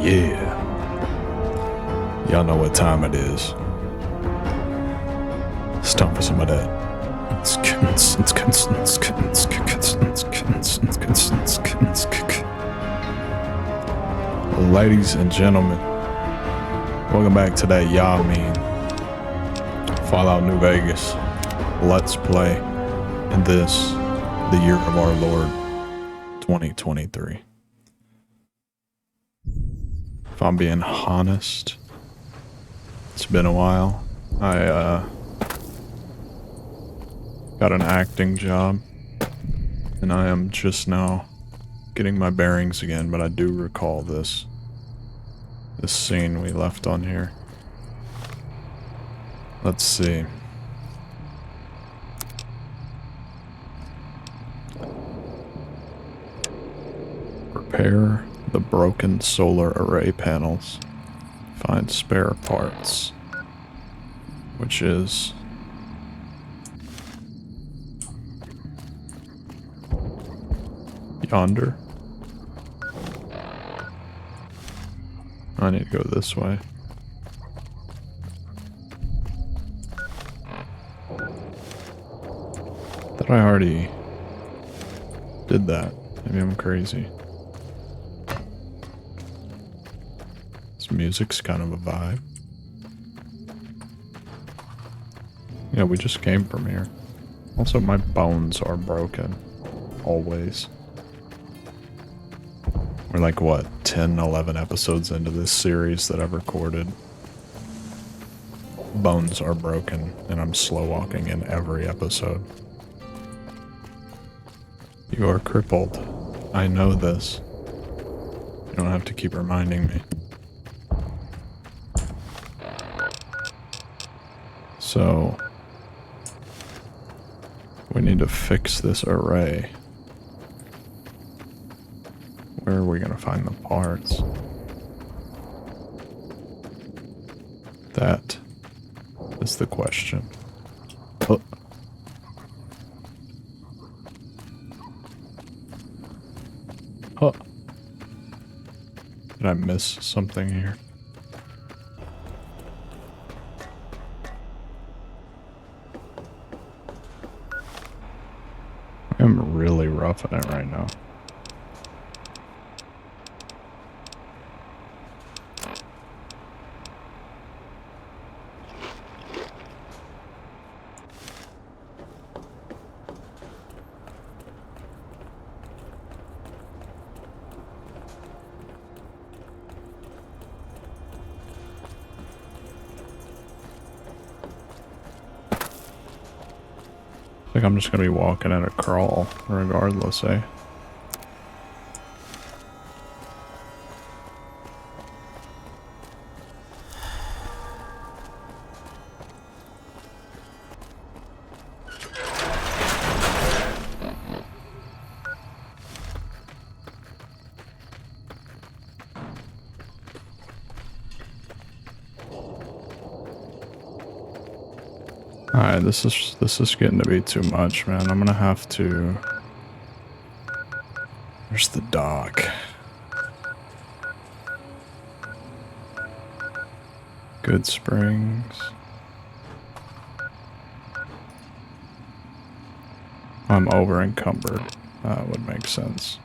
Yeah. Y'all know what time it is. It's time for some of that. Ladies and gentlemen, welcome back to that Y'all Mean Fallout New Vegas Let's Play in this, the year of our Lord, 2023. If I'm being honest, it's been a while. I got an acting job, and I am just now getting my bearings again, but I do recall this scene we left on here. Let's see. Repair the broken solar array panels. Find spare parts. Which is... yonder. I need to go this way. Thought I already did that. Maybe I'm crazy. This music's kind of a vibe. Yeah, we just came from here. Also, my bones are broken. Always. We're like, what, 10, 11 episodes into this series that I've recorded. Bones are broken, and I'm slow walking in every episode. You are crippled. I know this. You don't have to keep reminding me. So, we need to fix this array. Where are we going to find the parts? That is the question. Oh. Oh. Did I miss something here? I'm really roughing it right now. Like I'm just gonna be walking at a crawl, regardless, eh? Alright, this is getting to be too much, man. I'm gonna have to... There's the dock. Good Springs. I'm over encumbered. That would make sense.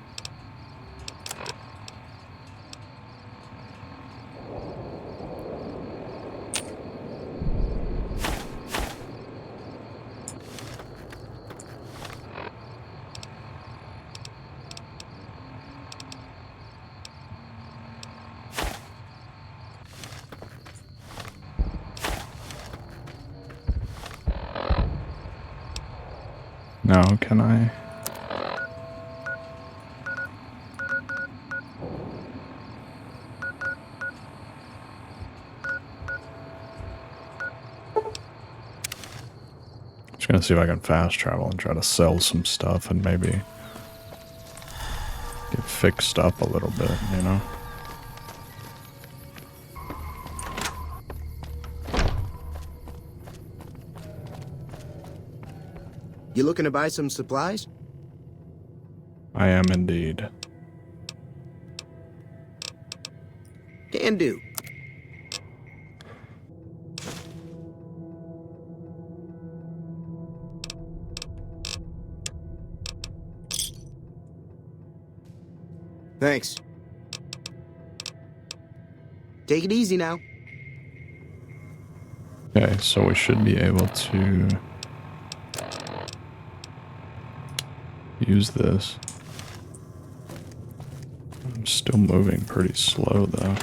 No, can I? Just gonna see if I can fast travel and try to sell some stuff and maybe get fixed up a little bit, you know? You looking to buy some supplies? I am indeed. Can do. Thanks. Take it easy now. Okay, so we should be able to use this. I'm still moving pretty slow though.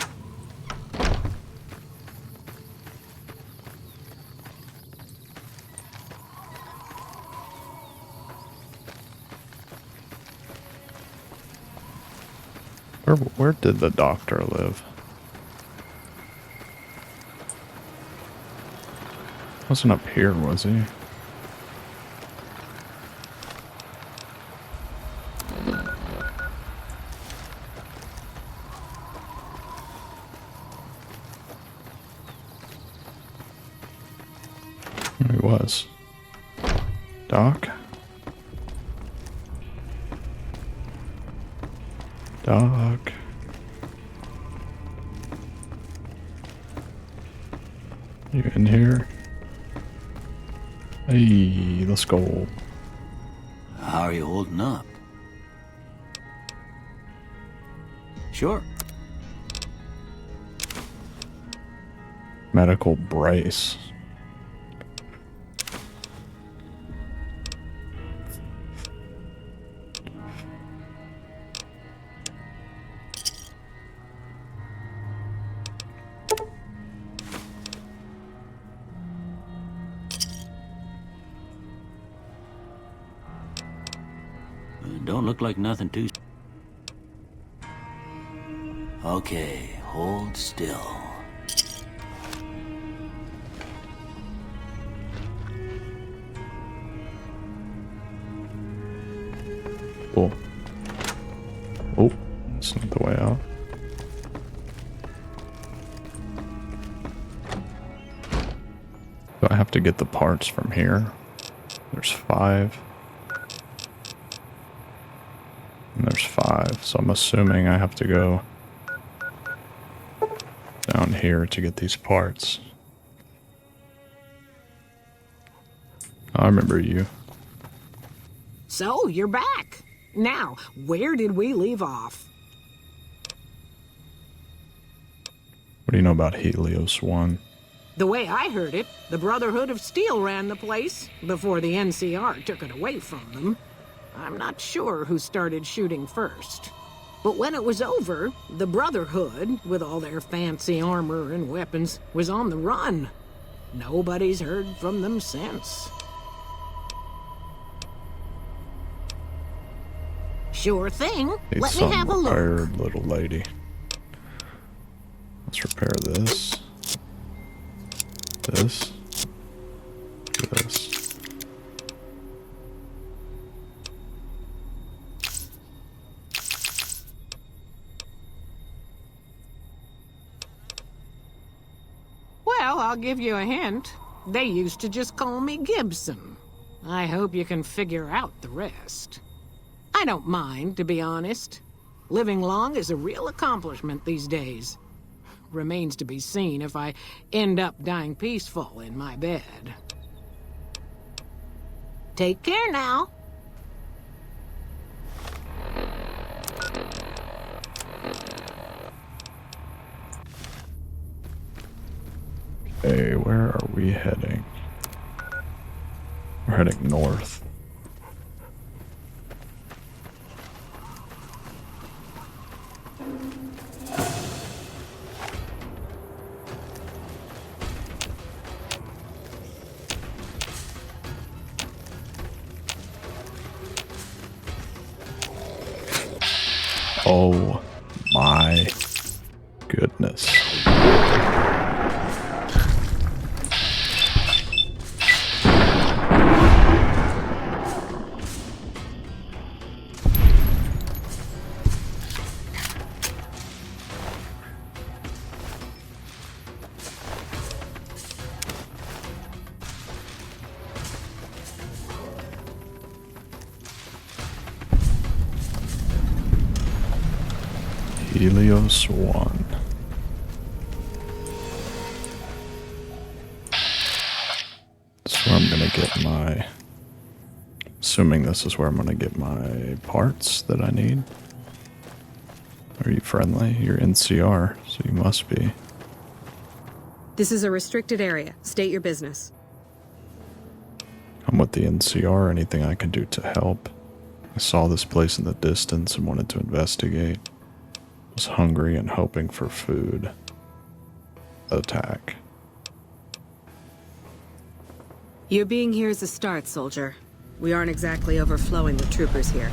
Where did the doctor live? Wasn't up here, was he? He was. Doc? Doc? You in here? Hey, let's go. How are you holding up? Sure. Medical brace. Don't look like nothing too... Okay, hold still. Cool. Oh, that's not the way out. Do I have to get the parts from here? There's 5. And there's 5, so I'm assuming I have to go down here to get these parts. I remember you. So, you're back. Now, where did we leave off? What do you know about Helios One? The way I heard it, the Brotherhood of Steel ran the place before the NCR took it away from them. I'm not sure who started shooting first. But when it was over, the Brotherhood, with all their fancy armor and weapons, was on the run. Nobody's heard from them since. Sure thing. Need Let me some have a look. repaired, little lady. Let's repair this. This. This. Well, I'll give you a hint. They used to just call me Gibson. I hope you can figure out the rest. I don't mind, to be honest. Living long is a real accomplishment these days. Remains to be seen if I end up dying peaceful in my bed. Take care now. Okay, where are we heading? We're heading north. Oh my goodness. Helios One. Assuming this is where I'm going to get my parts that I need. Are you friendly? You're NCR, so you must be. This is a restricted area. State your business. I'm with the NCR. Anything I can do to help? I saw this place in the distance and wanted to investigate. Was hungry and hoping for food. Attack. Your being here is a start, soldier. We aren't exactly overflowing with troopers here.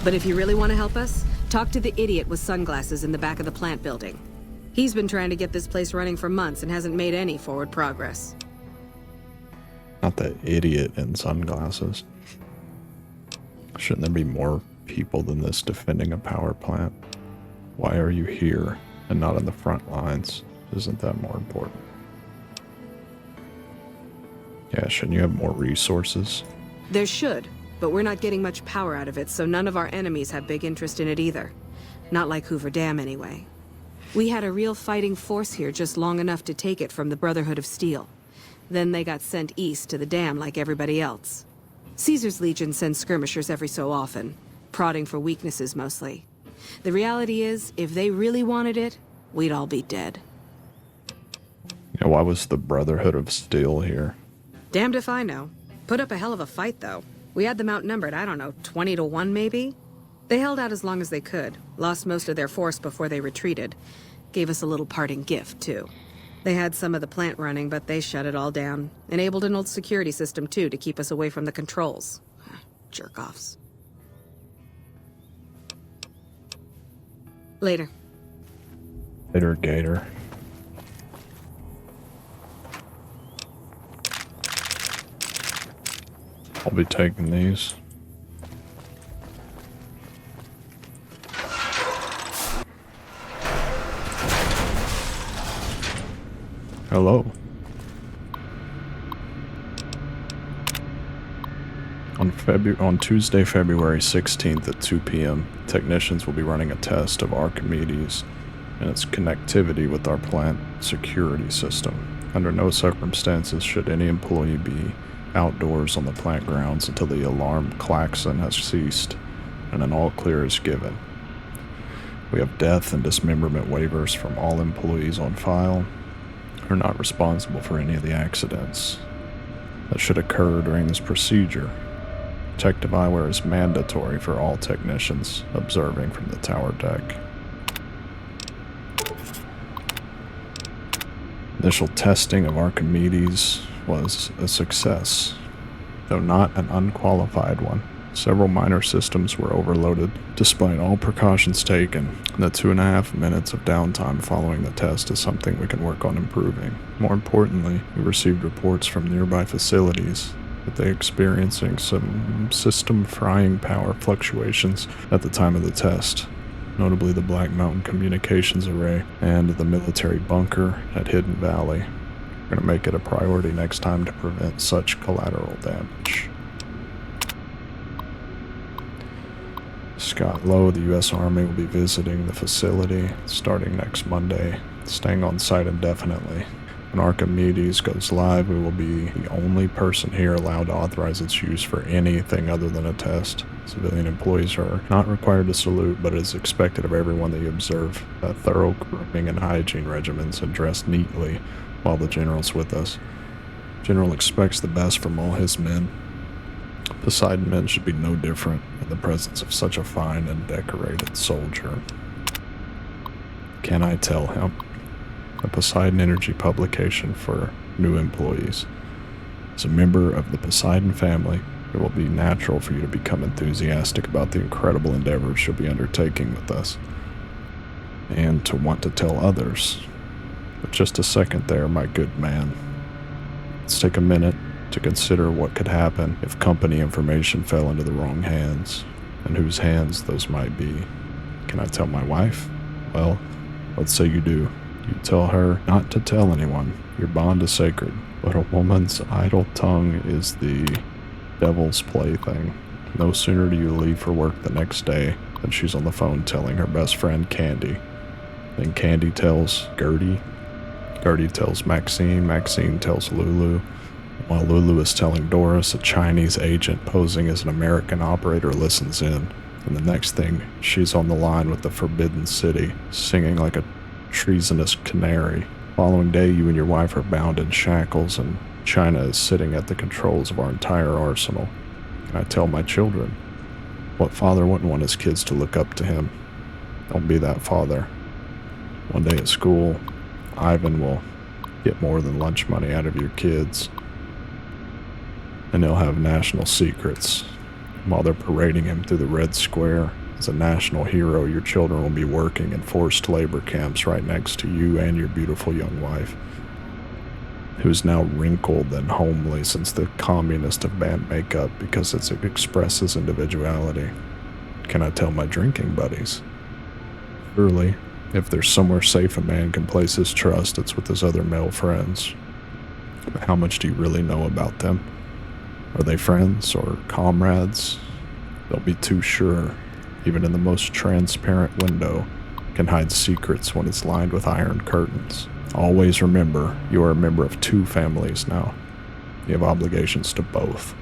But if you really want to help us, talk to the idiot with sunglasses in the back of the plant building. He's been trying to get this place running for months and hasn't made any forward progress. Not that idiot in sunglasses. Shouldn't there be more people than this defending a power plant? Why are you here and not in the front lines? Isn't that more important? Yeah, shouldn't you have more resources? There should, but we're not getting much power out of it, so none of our enemies have big interest in it either. Not like Hoover Dam, anyway. We had a real fighting force here just long enough to take it from the Brotherhood of Steel. Then they got sent east to the dam like everybody else. Caesar's Legion sends skirmishers every so often, prodding for weaknesses mostly. The reality is, if they really wanted it, we'd all be dead. Yeah, why was the Brotherhood of Steel here? Damned if I know. Put up a hell of a fight, though. We had them outnumbered, I don't know, 20-1 maybe? They held out as long as they could, lost most of their force before they retreated. Gave us a little parting gift, too. They had some of the plant running, but they shut it all down. Enabled an old security system, too, to keep us away from the controls. Jerk-offs. Later. Later, Gator. I'll be taking these. Hello. On Tuesday, February 16th at 2 p.m., technicians will be running a test of Archimedes and its connectivity with our plant security system. Under no circumstances should any employee be outdoors on the plant grounds until the alarm klaxon has ceased and an all clear is given. We have death and dismemberment waivers from all employees on file. Are not responsible for any of the accidents that should occur during this procedure. Protective eyewear is mandatory for all technicians observing from the tower deck. Initial testing of Archimedes was a success, though not an unqualified one. Several minor systems were overloaded. Despite all precautions taken, the 2.5 minutes of downtime following the test is something we can work on improving. More importantly, we received reports from nearby facilities that they experiencing some system frying power fluctuations at the time of the test, notably the Black Mountain Communications Array and the military bunker at Hidden Valley. We're going to make it a priority next time to prevent such collateral damage. Scott Lowe, the U.S. Army, will be visiting the facility starting next Monday, staying on site indefinitely. When Archimedes goes live, we will be the only person here allowed to authorize its use for anything other than a test. Civilian employees are not required to salute, but it is expected of everyone that you observe thorough grooming and hygiene regimens and dress neatly while the General's with us. General expects the best from all his men. Poseidon men should be no different in the presence of such a fine and decorated soldier. Can I tell him? A Poseidon Energy publication for new employees. As a member of the Poseidon family, it will be natural for you to become enthusiastic about the incredible endeavors you'll be undertaking with us, and to want to tell others. But just a second there, my good man. Let's take a minute to consider what could happen if company information fell into the wrong hands, and whose hands those might be. Can I tell my wife? Well, let's say you do. You tell her not to tell anyone. Your bond is sacred, but a woman's idle tongue is the devil's plaything. No sooner do you leave for work the next day than she's on the phone telling her best friend Candy. Then Candy tells Gertie. Gertie tells Maxine. Maxine tells Lulu. While Lulu is telling Doris, a Chinese agent posing as an American operator listens in, and the next thing, she's on the line with the Forbidden City, singing like a treasonous canary. Following day, you and your wife are bound in shackles, and China is sitting at the controls of our entire arsenal. And I tell my children, what father wouldn't want his kids to look up to him? Don't be that father. One day at school, Ivan will get more than lunch money out of your kids, and he'll have national secrets. While they're parading him through the Red Square as a national hero, your children will be working in forced labor camps right next to you and your beautiful young wife, who's now wrinkled and homely since the communists have banned makeup because it expresses individuality. Can I tell my drinking buddies? Surely, if there's somewhere safe a man can place his trust, it's with his other male friends. But how much do you really know about them? Are they friends or comrades? Don't be too sure. Even in the most transparent window can hide secrets when it's lined with iron curtains. Always remember, you are a member of two families now. You have obligations to both.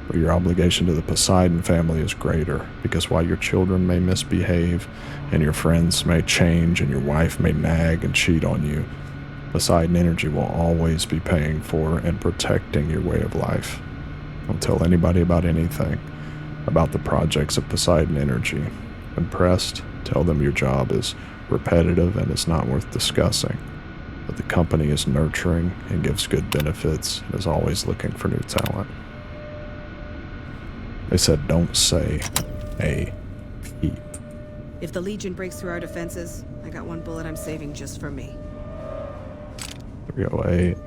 But your obligation to the Poseidon family is greater, because while your children may misbehave, and your friends may change, and your wife may nag and cheat on you, Poseidon Energy will always be paying for and protecting your way of life. Don't tell anybody about anything about the projects of Poseidon Energy. When pressed, tell them your job is repetitive and is not worth discussing. But the company is nurturing and gives good benefits and is always looking for new talent. They said don't say a peep. If the Legion breaks through our defenses, I got one bullet I'm saving just for me. 308.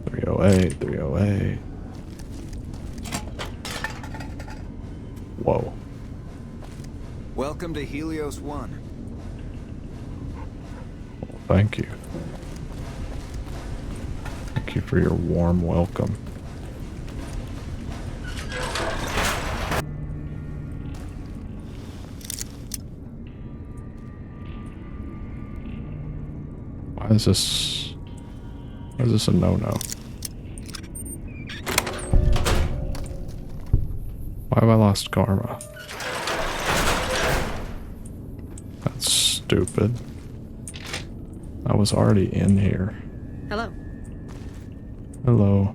308, 308. Whoa. Welcome to Helios One. Well, thank you. Thank you for your warm welcome. Why is this a no-no? Why have I lost karma? That's stupid. I was already in here. Hello. Hello.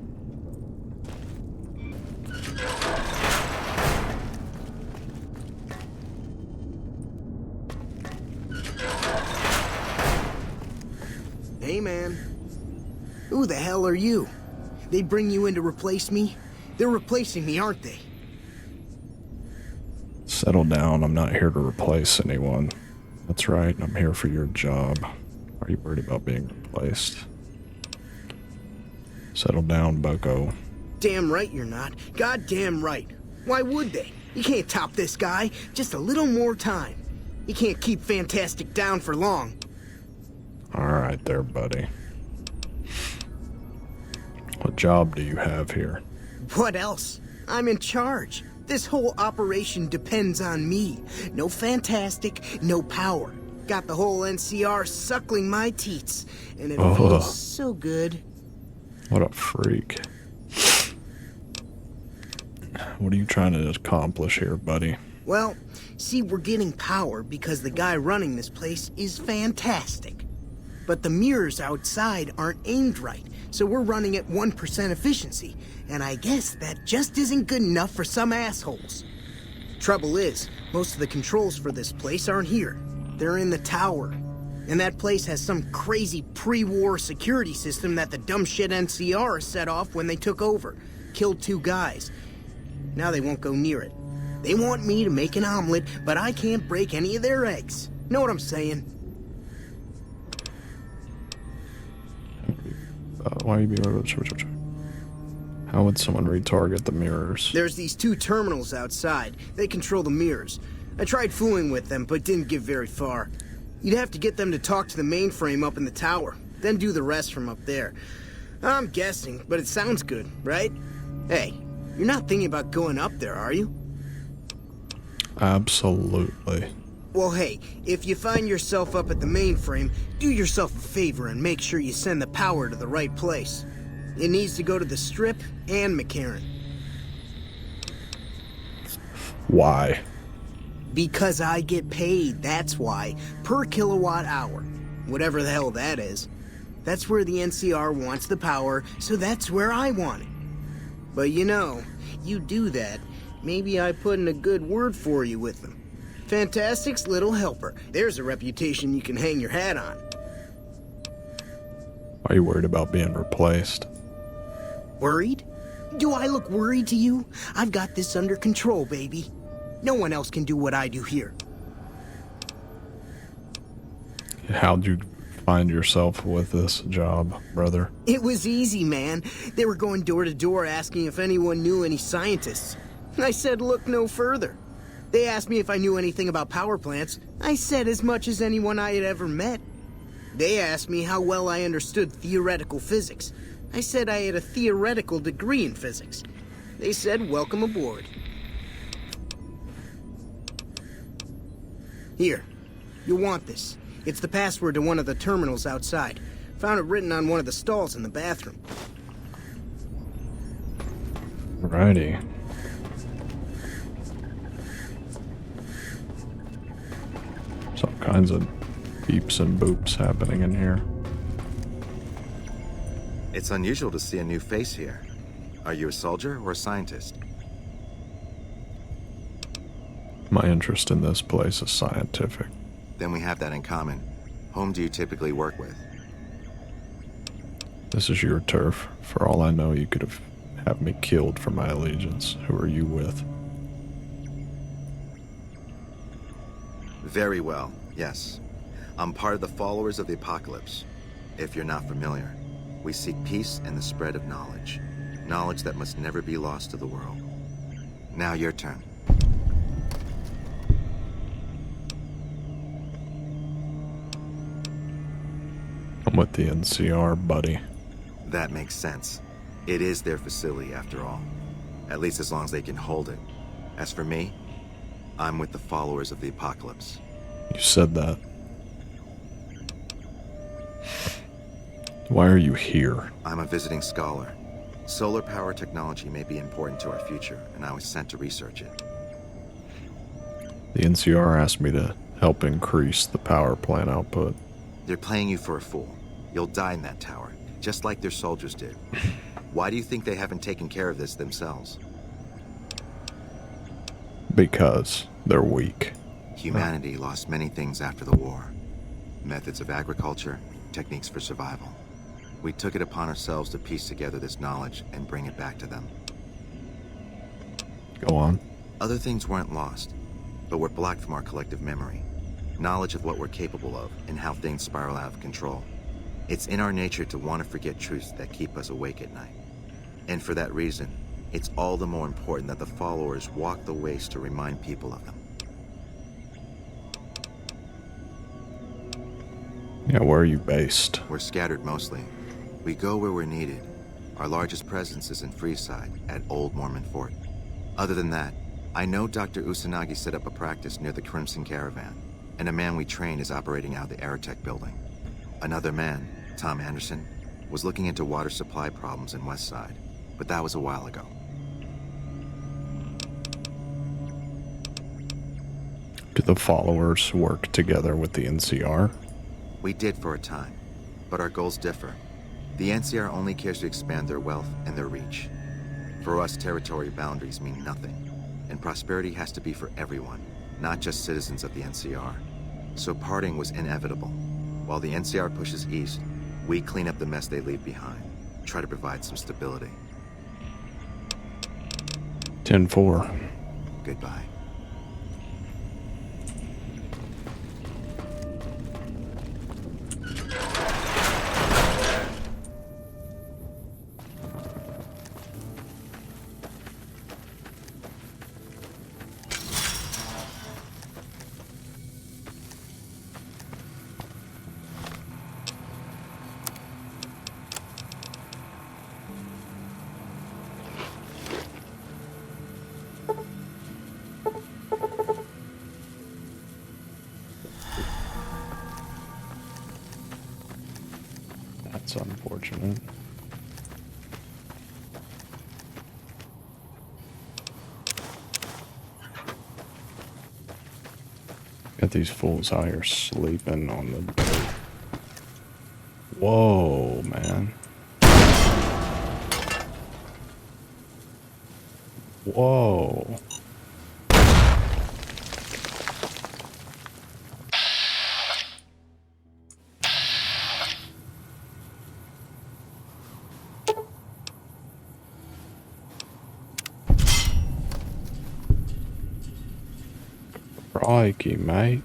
Hey, man. Who the hell are you? They bring you in to replace me? They're replacing me, aren't they? Settle down. I'm not here to replace anyone. That's right. I'm here for your job. Are you worried about being replaced? Settle down, bucko. Damn right you're not. Goddamn right. Why would they? You can't top this guy. Just a little more time. You can't keep Fantastic down for long. Alright there, buddy. What job do you have here? What else? I'm in charge. This whole operation depends on me. No Fantastic, no power. Got the whole NCR suckling my teats. And it feels so good. What a freak. What are you trying to accomplish here, buddy? Well, see, we're getting power because the guy running this place is fantastic. But the mirrors outside aren't aimed right, so we're running at 1% efficiency. And I guess that just isn't good enough for some assholes. Trouble is, most of the controls for this place aren't here. They're in the tower. And that place has some crazy pre-war security system that the dumb shit NCR set off when they took over. Killed 2 guys. Now they won't go near it. They want me to make an omelet, but I can't break any of their eggs. Know what I'm saying? Why are you being... How would someone retarget the mirrors? There's these 2 terminals outside. They control the mirrors. I tried fooling with them, but didn't get very far. You'd have to get them to talk to the mainframe up in the tower, then do the rest from up there. I'm guessing, but it sounds good, right? Hey, you're not thinking about going up there, are you? Absolutely. Well, hey, if you find yourself up at the mainframe, do yourself a favor and make sure you send the power to the right place. It needs to go to the Strip and McCarran. Why? Because I get paid, that's why. Per kilowatt hour. Whatever the hell that is. That's where the NCR wants the power, so that's where I want it. But you know, you do that, maybe I put in a good word for you with them. Fantastic's little helper. There's a reputation you can hang your hat on. Are you worried about being replaced? Worried? Do I look worried to you? I've got this under control, baby. No one else can do what I do here. How'd you find yourself with this job, brother? It was easy, man. They were going door to door asking if anyone knew any scientists. I said look no further. They asked me if I knew anything about power plants. I said as much as anyone I had ever met. They asked me how well I understood theoretical physics. I said I had a theoretical degree in physics. They said welcome aboard. Here, you'll want this. It's the password to one of the terminals outside. Found it written on one of the stalls in the bathroom. Alrighty. There's all kinds of beeps and boops happening in here. It's unusual to see a new face here. Are you a soldier or a scientist? My interest in this place is scientific. Then we have that in common. Whom do you typically work with? This is your turf. For all I know, you could have me killed for my allegiance. Who are you with? Very well, yes. I'm part of the followers of the apocalypse. If you're not familiar, we seek peace and the spread of knowledge. Knowledge that must never be lost to the world. Now your turn. I'm with the NCR, buddy. That makes sense. It is their facility after all. At least as long as they can hold it. As for me, I'm with the followers of the apocalypse. You said that. Why are you here? I'm a visiting scholar. Solar power technology may be important to our future, and I was sent to research it. The NCR asked me to help increase the power plant output. They're playing you for a fool. You'll die in that tower, just like their soldiers did. Why do you think they haven't taken care of this themselves? Because they're weak. Humanity lost many things after the war. Methods of agriculture, techniques for survival. We took it upon ourselves to piece together this knowledge and bring it back to them. Go on. Other things weren't lost, but were blocked from our collective memory. Knowledge of what we're capable of and how things spiral out of control. It's in our nature to want to forget truths that keep us awake at night. And for that reason, it's all the more important that the followers walk the ways to remind people of them. Yeah, where are you based? We're scattered mostly. We go where we're needed. Our largest presence is in Freeside, at Old Mormon Fort. Other than that, I know Dr. Usanagi set up a practice near the Crimson Caravan, and a man we train is operating out of the Aerotech building. Another man, Tom Anderson, was looking into water supply problems in Westside, but that was a while ago. Do the followers work together with the NCR? We did for a time, but our goals differ. The NCR only cares to expand their wealth and their reach. For us, territory boundaries mean nothing, and prosperity has to be for everyone, not just citizens of the NCR. So parting was inevitable. While the NCR pushes east, we clean up the mess they leave behind, try to provide some stability. 10-4. Goodbye. That's unfortunate. Got these fools out here sleeping on the dirt. Whoa, man. Whoa. Crikey, mate.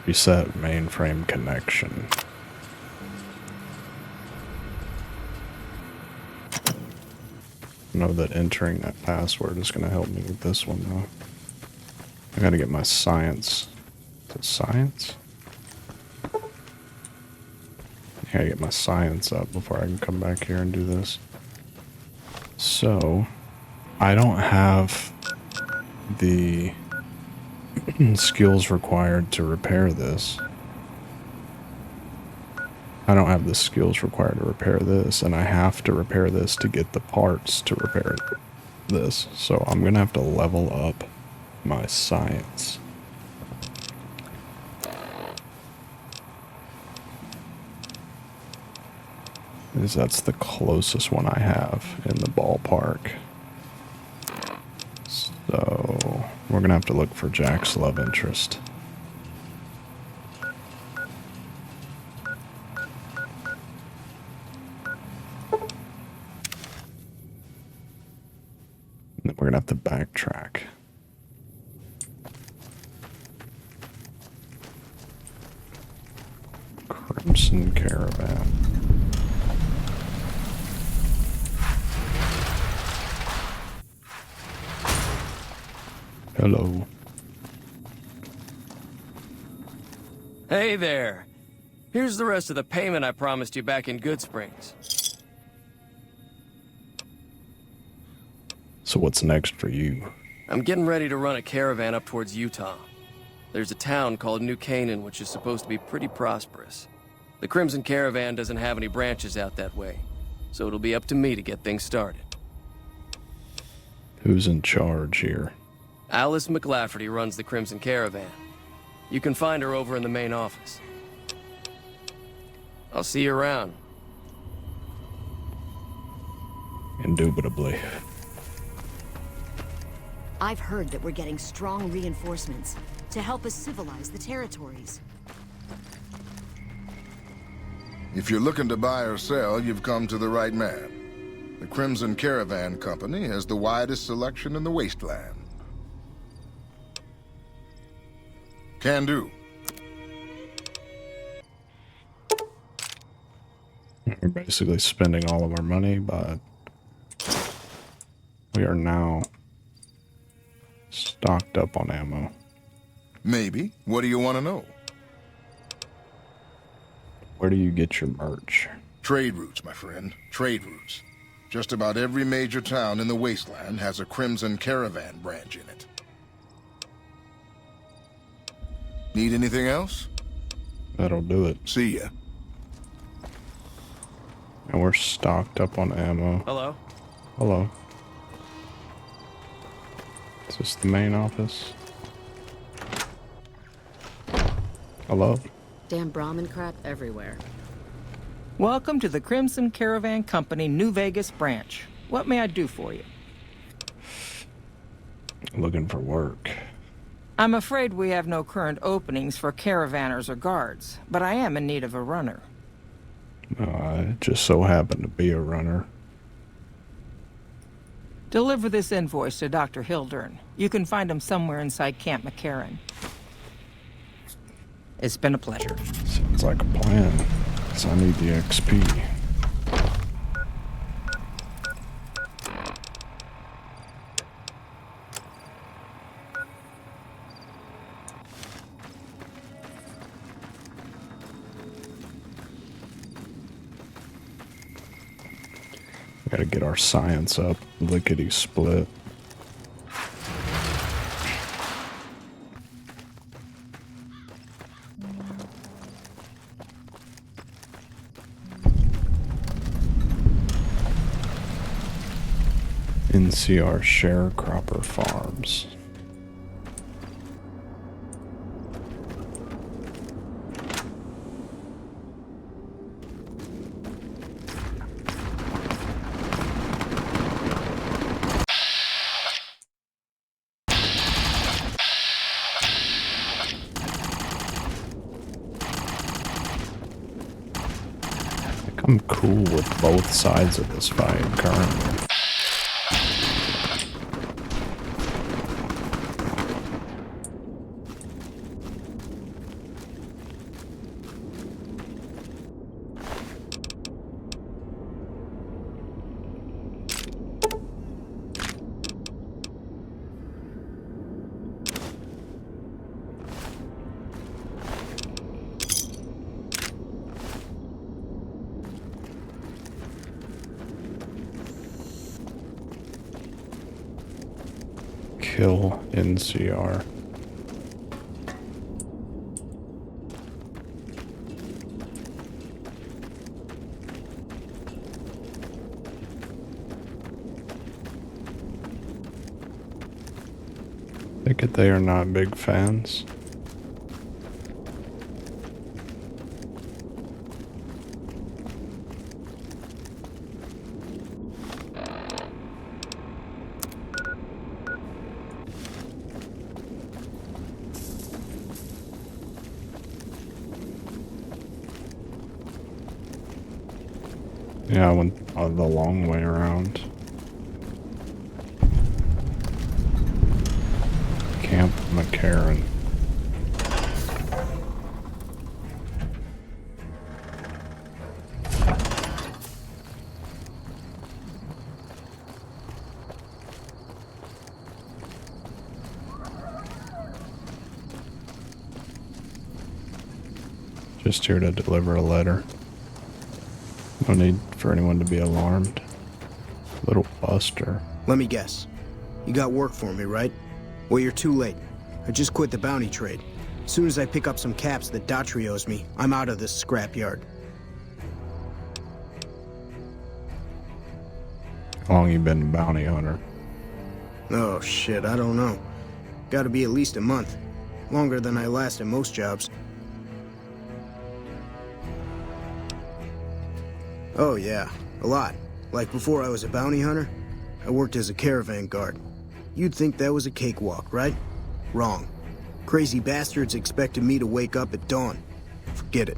Reset mainframe connection. I know that entering that password is going to help me with this one, though. I got to get my science. Is it science? I got to get my science up before I can come back here and do this. So, I don't have the skills required to repair this. I don't have the skills required to repair this, and I have to repair this to get the parts to repair this. So I'm gonna have to level up my science. Because that's the closest one I have in the ballpark. So we're gonna have to look for Jack's love interest. And then we're gonna have to backtrack. Crimson Caravan. Hello. Hey there. Here's the rest of the payment I promised you back in Good Springs. So what's next for you? I'm getting ready to run a caravan up towards Utah. There's a town called New Canaan which is supposed to be pretty prosperous. The Crimson Caravan doesn't have any branches out that way, so it'll be up to me to get things started. Who's in charge here? Alice McLafferty runs the Crimson Caravan. You can find her over in the main office. I'll see you around. Indubitably. I've heard that we're getting strong reinforcements to help us civilize the territories. If you're looking to buy or sell, you've come to the right man. The Crimson Caravan Company has the widest selection in the wasteland. Can do. We're basically spending all of our money, but we are now stocked up on ammo. Maybe. What do you want to know? Where do you get your merch? Trade routes, my friend. Trade routes. Just about every major town in the wasteland has a Crimson Caravan branch in it. Need anything else? That'll do it. See ya. And we're stocked up on ammo. Hello? Hello. Is this the main office? Hello? Damn Brahmin crap everywhere. Welcome to the Crimson Caravan Company New Vegas branch. What may I do for you? Looking for work. I'm afraid we have no current openings for caravanners or guards, but I am in need of a runner. I just so happen to be a runner. Deliver this invoice to Dr. Hildern. You can find him somewhere inside Camp McCarran. It's been a pleasure. Sounds like a plan. 'Cause I need the XP. Gotta get our science up, lickety split. NCR Sharecropper Farms. I'm cool with both sides of this fight currently. Kill NCR. Take it they are not big fans. Yeah, I went the long way around. Camp McCarran. Just here to deliver a letter. No need for anyone to be alarmed. Little Buster. Let me guess. You got work for me, right? Well, you're too late. I just quit the bounty trade. As soon as I pick up some caps that Daughtry owes me, I'm out of this scrapyard. How long you been a bounty hunter? Oh, shit, I don't know. Gotta be at least a month. Longer than I last at most jobs. Oh, yeah. A lot. Like before I was a bounty hunter, I worked as a caravan guard. You'd think that was a cakewalk, right? Wrong. Crazy bastards expected me to wake up at dawn. Forget it.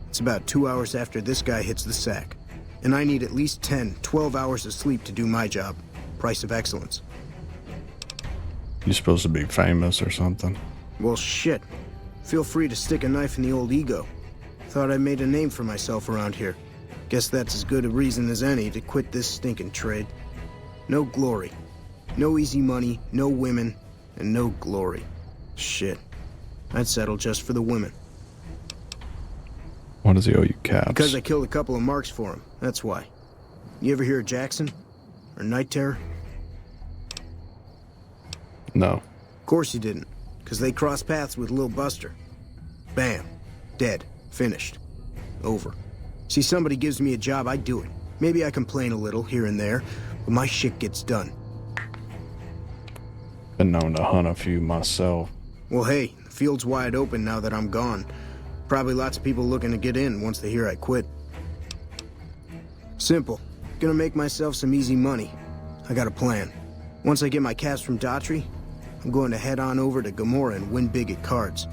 It's about 2 hours after this guy hits the sack. And I need at least 10, 12 hours of sleep to do my job. Price of excellence. You supposed to be famous or something? Well, shit. Feel free to stick a knife in the old ego. Thought I made a name for myself around here. Guess that's as good a reason as any to quit this stinking trade. No glory. No easy money, no women, and no glory. Shit. I'd settle just for the women. Why does he owe you caps? Because I killed a couple of marks for him, that's why. You ever hear of Jackson? Or Night Terror? No. Of course you didn't, because they crossed paths with Lil Buster. Bam. Dead. Finished. Over. See, somebody gives me a job, I do it. Maybe I complain a little here and there, but my shit gets done. Been known to hunt a few myself. Well, hey, the field's wide open now that I'm gone. Probably lots of people looking to get in once they hear I quit. Simple. Gonna make myself some easy money. I got a plan. Once I get my caps from Daughtry, I'm going to head on over to Gomorrah and win big at cards.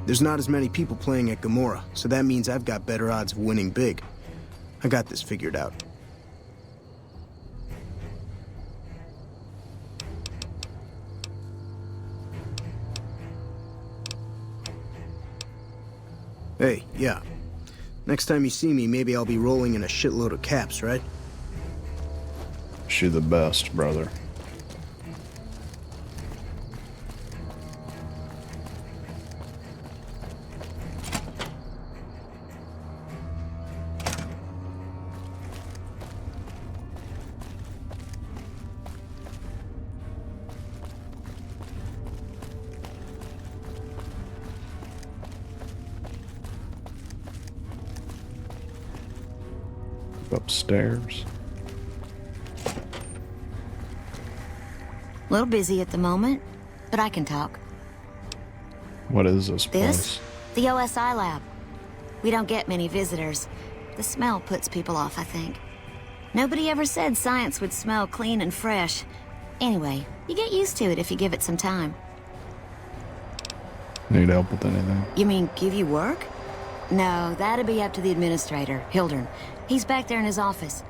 There's not as many people playing at Gomorrah, so that means I've got better odds of winning big. I got this figured out. Hey, yeah. Next time you see me, maybe I'll be rolling in a shitload of caps, right? Wish you the best, brother. Upstairs. A little busy at the moment, but I can talk. What is this place? This? The OSI lab. We don't get many visitors. The smell puts people off, I think. Nobody ever said science would smell clean and fresh. Anyway, you get used to it if you give it some time. Need help with anything? You mean give you work? No, that'd be up to the administrator, Hildern. He's back there in his office.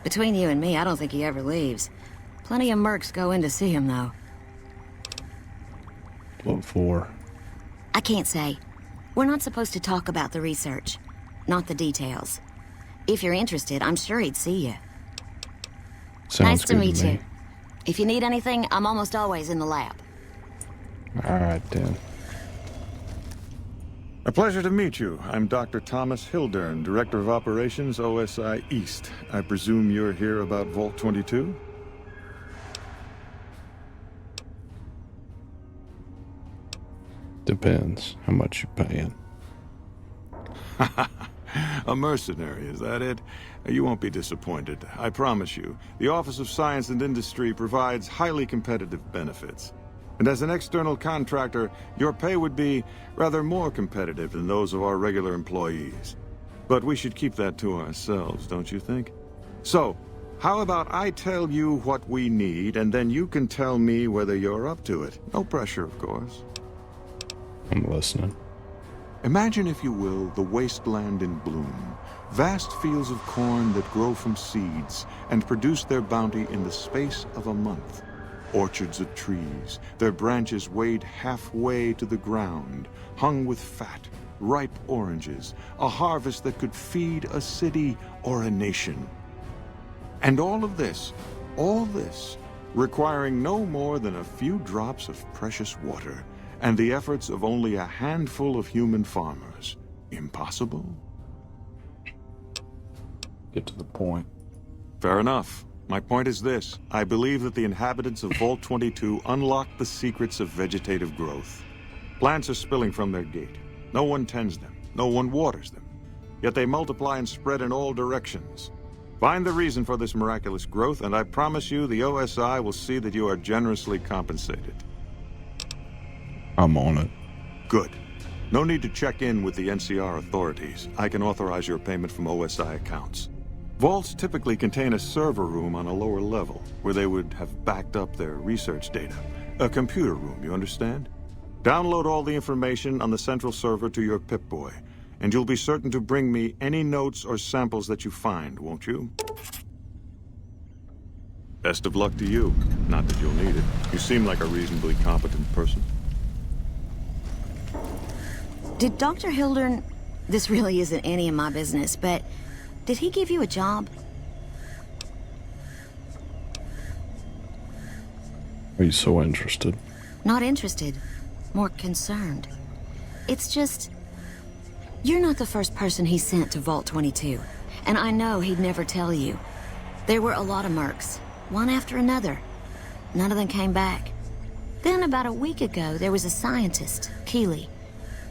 Between you and me, I don't think he ever leaves. Plenty of mercs go in to see him, though. What for? I can't say. We're not supposed to talk about the research. Not the details. If you're interested, I'm sure he'd see you. Sounds nice to good meet me. you. If you need anything, I'm almost always in the lab. Alright then. A pleasure to meet you. I'm Dr. Thomas Hildern, Director of Operations, OSI East. I presume you're here about Vault 22? Depends how much you're paying. A mercenary, is that it? You won't be disappointed, I promise you. The Office of Science and Industry provides highly competitive benefits. And as an external contractor, your pay would be rather more competitive than those of our regular employees. But we should keep that to ourselves, don't you think? So, how about I tell you what we need, and then you can tell me whether you're up to it. No pressure, of course. I'm listening. Imagine, if you will, the wasteland in bloom. Vast fields of corn that grow from seeds and produce their bounty in the space of a month. Orchards of trees, their branches weighed halfway to the ground, hung with fat, ripe oranges, a harvest that could feed a city or a nation. And all this, requiring no more than a few drops of precious water, and the efforts of only a handful of human farmers. Impossible? Get to the point. Fair enough. My point is this. I believe that the inhabitants of Vault 22 unlocked the secrets of vegetative growth. Plants are spilling from their gate. No one tends them. No one waters them. Yet they multiply and spread in all directions. Find the reason for this miraculous growth, and I promise you the OSI will see that you are generously compensated. I'm on it. Good. No need to check in with the NCR authorities. I can authorize your payment from OSI accounts. Vaults typically contain a server room on a lower level, where they would have backed up their research data. A computer room, you understand? Download all the information on the central server to your Pip-Boy, and you'll be certain to bring me any notes or samples that you find, won't you? Best of luck to you. Not that you'll need it. You seem like a reasonably competent person. Did Dr. Hildern... This really isn't any of my business, but... Did he give you a job? Are you so interested? Not interested. More concerned. It's just... You're not the first person he sent to Vault 22. And I know he'd never tell you. There were a lot of mercs. One after another. None of them came back. Then about a week ago, there was a scientist, Keeley.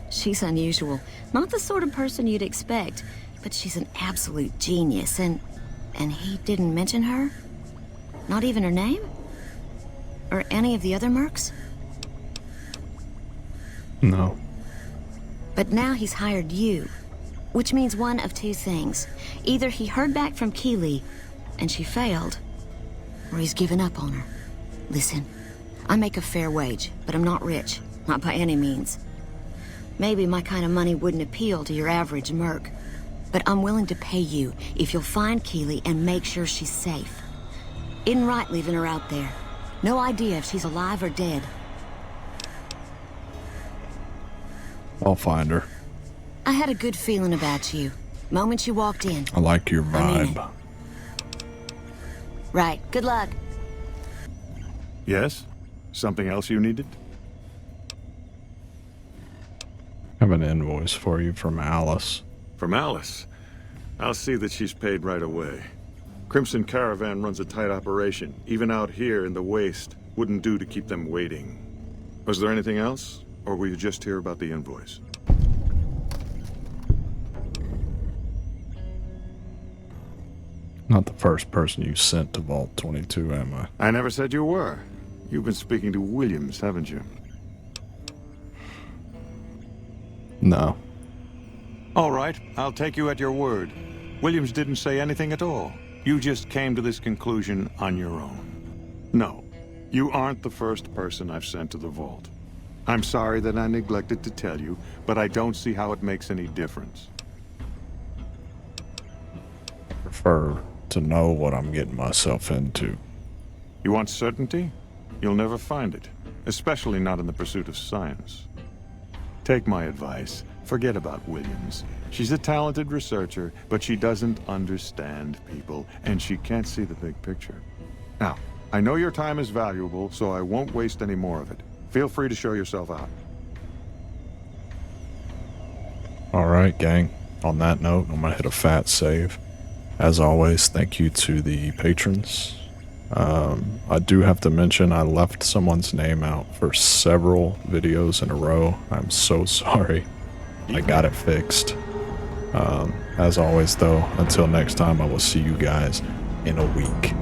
She's unusual. Not the sort of person you'd expect. But she's an absolute genius, and he didn't mention her? Not even her name? Or any of the other mercs? No. But now he's hired you, which means one of two things. Either he heard back from Keeley, and she failed, or he's given up on her. Listen, I make a fair wage, but I'm not rich, not by any means. Maybe my kind of money wouldn't appeal to your average merc. But I'm willing to pay you if you'll find Keeley and make sure she's safe. Isn't right leaving her out there. No idea if she's alive or dead. I'll find her. I had a good feeling about you. Moment you walked in. I like your I mean vibe. Right. Good luck. Yes? Something else you needed? I have an invoice for you from Alice. From Alice? I'll see that she's paid right away. Crimson Caravan runs a tight operation. Even out here in the waste, wouldn't do to keep them waiting. Was there anything else? Or were you just here about the invoice? Not the first person you sent to Vault 22, am I? I never said you were. You've been speaking to Williams, haven't you? No. All right, I'll take you at your word. Williams didn't say anything at all. You just came to this conclusion on your own. No, you aren't the first person I've sent to the vault. I'm sorry that I neglected to tell you, but I don't see how it makes any difference. Prefer to know what I'm getting myself into. You want certainty? You'll never find it, especially not in the pursuit of science. Take my advice. Forget about Williams. She's a talented researcher, but she doesn't understand people, and she can't see the big picture. Now, I know your time is valuable, so I won't waste any more of it. Feel free to show yourself out. Alright, gang. On that note, I'm gonna hit a fat save. As always, thank you to the patrons. I do have to mention I left someone's name out for several videos in a row. I'm so sorry. I got it fixed. As always though, until next time, I will see you guys in a week.